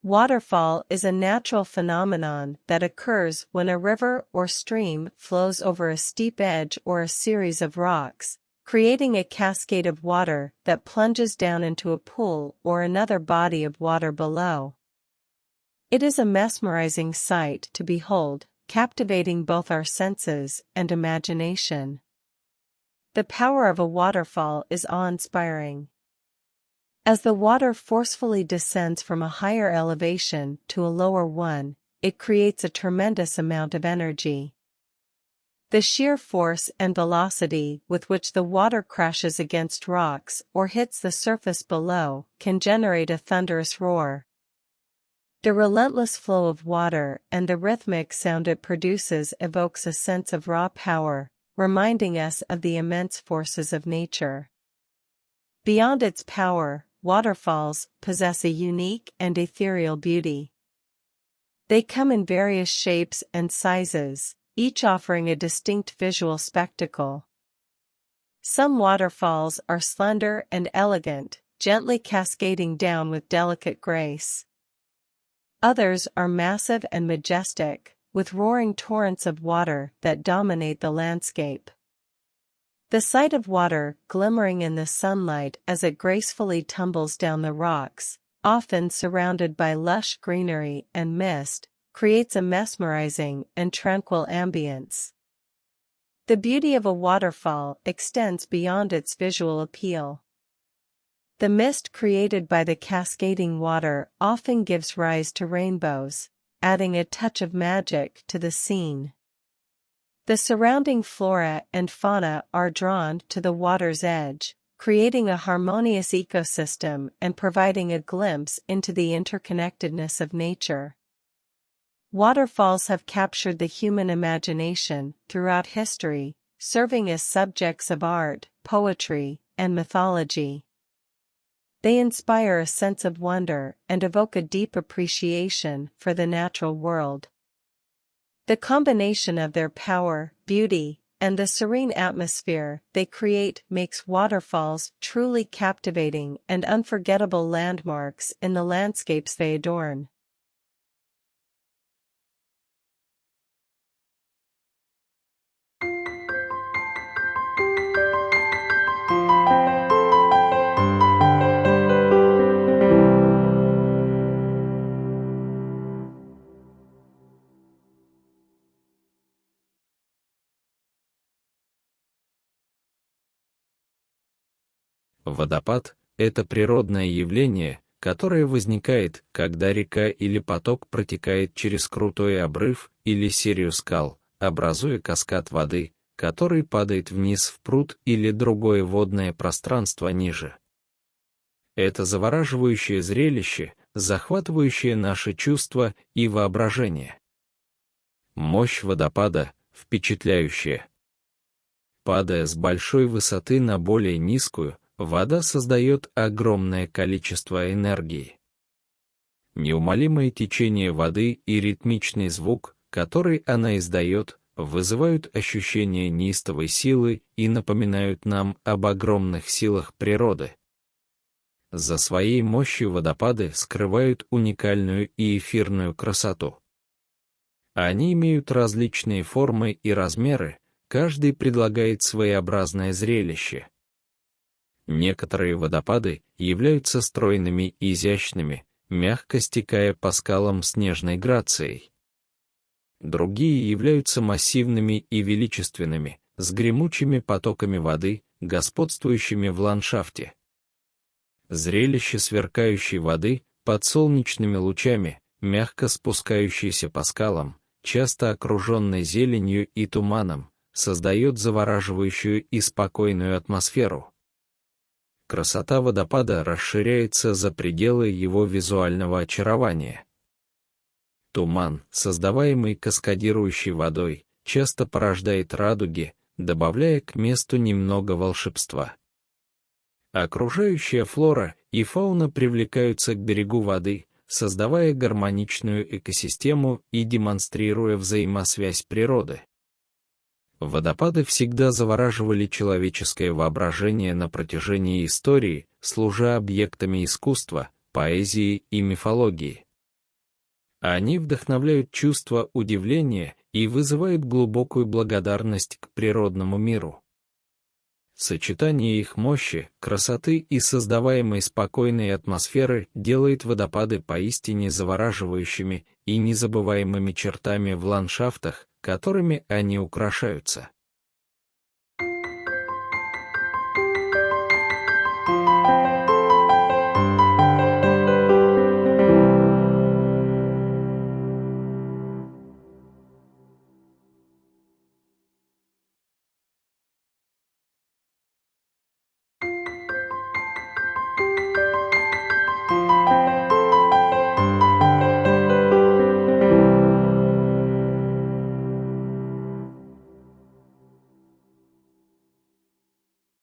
Waterfall is a natural phenomenon that occurs when a river or stream flows over a steep edge or a series of rocks, creating a cascade of water that plunges down into a pool or another body of water below. It is a mesmerizing sight to behold, captivating both our senses and imagination. The power of a waterfall is awe-inspiring. As the water forcefully descends from a higher elevation to a lower one, it creates a tremendous amount of energy. The sheer force and velocity with which the water crashes against rocks or hits the surface below can generate a thunderous roar. The relentless flow of water and the rhythmic sound it produces evokes a sense of raw power, reminding us of the immense forces of nature. Beyond its power, waterfalls possess a unique and ethereal beauty. They come in various shapes and sizes, each offering a distinct visual spectacle. Some waterfalls are slender and elegant, gently cascading down with delicate grace. Others are massive and majestic, with roaring torrents of water that dominate the landscape. The sight of water glimmering in the sunlight as it gracefully tumbles down the rocks, often surrounded by lush greenery and mist, creates a mesmerizing and tranquil ambience. The beauty of a waterfall extends beyond its visual appeal. The mist created by the cascading water often gives rise to rainbows, adding a touch of magic to the scene. The surrounding flora and fauna are drawn to the water's edge, creating a harmonious ecosystem and providing a glimpse into the interconnectedness of nature. Waterfalls have captured the human imagination throughout history, serving as subjects of art, poetry, and mythology. They inspire a sense of wonder and evoke a deep appreciation for the natural world. The combination of their power, beauty, and the serene atmosphere they create makes waterfalls truly captivating and unforgettable landmarks in the landscapes they adorn. Водопад – это природное явление, которое возникает, когда река или поток протекает через крутой обрыв или серию скал, образуя каскад воды, который падает вниз в пруд или другое водное пространство ниже. Это завораживающее зрелище, захватывающее наши чувства и воображение. Мощь водопада впечатляющая. Падая с большой высоты на более низкую, вода создает огромное количество энергии. Неумолимое течение воды и ритмичный звук, который она издает, вызывают ощущение неистовой силы и напоминают нам об огромных силах природы. За своей мощью водопады скрывают уникальную и эфирную красоту. Они имеют различные формы и размеры, каждый предлагает своеобразное зрелище. Некоторые водопады являются стройными и изящными, мягко стекая по скалам с нежной грацией. Другие являются массивными и величественными, с гремучими потоками воды, господствующими в ландшафте. Зрелище сверкающей воды под солнечными лучами, мягко спускающейся по скалам, часто окруженной зеленью и туманом, создает завораживающую и спокойную атмосферу. Красота водопада расширяется за пределы его визуального очарования. Туман, создаваемый каскадирующей водой, часто порождает радуги, добавляя к месту немного волшебства. Окружающая флора и фауна привлекаются к берегу воды, создавая гармоничную экосистему и демонстрируя взаимосвязь природы. Водопады всегда завораживали человеческое воображение на протяжении истории, служа объектами искусства, поэзии и мифологии. Они вдохновляют чувство удивления и вызывают глубокую благодарность к природному миру. Сочетание их мощи, красоты и создаваемой спокойной атмосферы делает водопады поистине завораживающими и незабываемыми чертами в ландшафтах, которыми они украшаются.